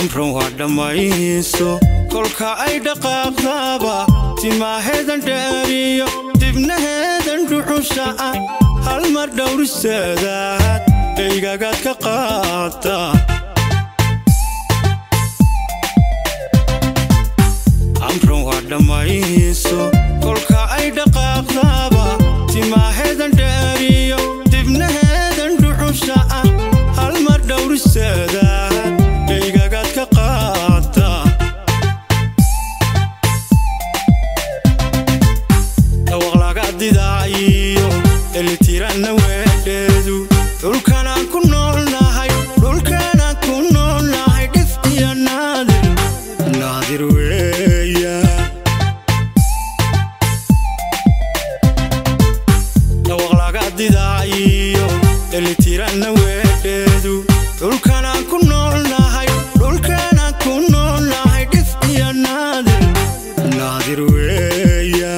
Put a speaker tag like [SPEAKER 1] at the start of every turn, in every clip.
[SPEAKER 1] amran waa dhamayso kolka ay dhaqaaqdaba timaaheedan dheeriyo dibnaheedan dhuxusha hal mar dhowriseedaad dhaygagaad ka qaata amran waa dhamayso kolka ay dhaqaaqdaba timaaheedan dheeriyo dibnaheedan dhuxusha hal mar dhowriseedaad dhaygagaad ka qaata dhawaq laga didaayo elitiranna weedheedu dhulkanaan ku noolnahay dhif iyo naadir weeya dhawaq laga didaayo elitiranna weedheedu dhulkanaan ku noolnahay dhif iyo naadir weeya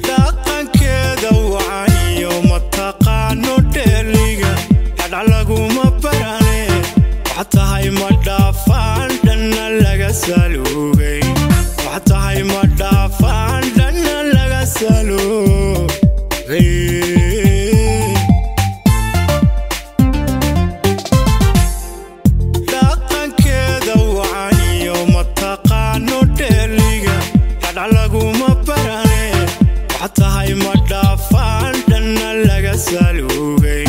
[SPEAKER 1] dhaqankeeda wacan iyo mataqaano dheeliga hadhac laguma barane wax tahay ma dhaafaan dhanna laga saluugay wax tahay ma dhaafaan dhanna laga saluugay dhaqankeeda wacan iyo mataqaano dheeliga hadhac laguma barane wax tahay ma dhaafaan dhanna laga saluugay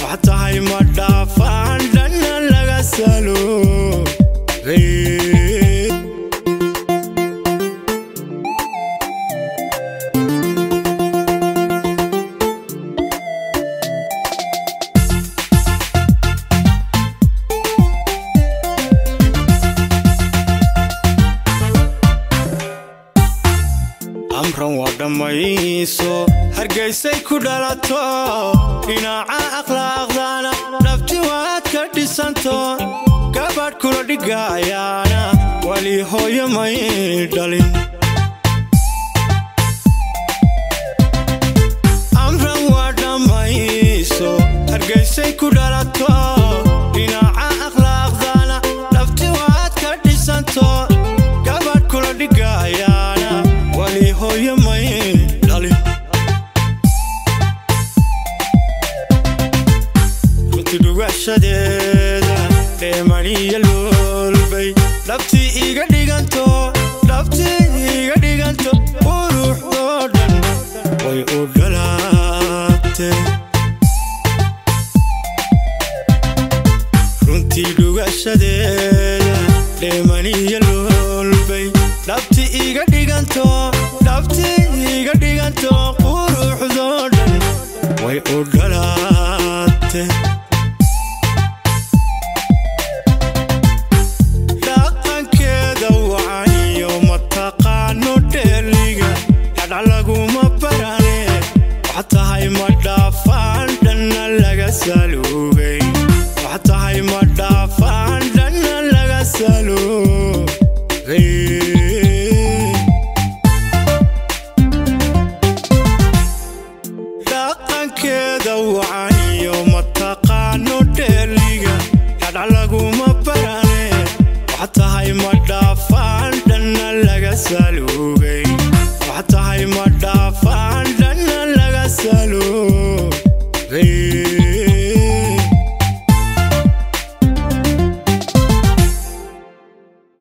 [SPEAKER 1] wax tahay ma dhaafaan dhanna laga saluugay amran waa dhamayso hargeysay ku dhalato dhinaca akhlaaqdana dhabti waad ka dhisanto gabadh kula dhigayaana wali hooyo may dhalin amran waa dhamayso hargeysay ku dhalato dhinaca akhlaaqdana dhabti waad ka dhisanto gabadh kula dhigayaana wali hooyo may dhalin runti dhugashadeeda dheemaniya loolbay dhabtii iga dhiganto quruxdoo dhan way u dhalaate runtii dhugashadeeda dheemaniya loolbay dhabtii iga dhiganto quruxdoo dhan way u dhalaate dhaqankeeda wacan iyo mataqaano dheeliga hadhac laguma barane wax tahay ma dhaafaan dhanna laga saluugay wax tahay ma dhaafaan dhanna laga saluugay dhaqankeeda wacan iyo mataqaano dheeliga hadhac lagu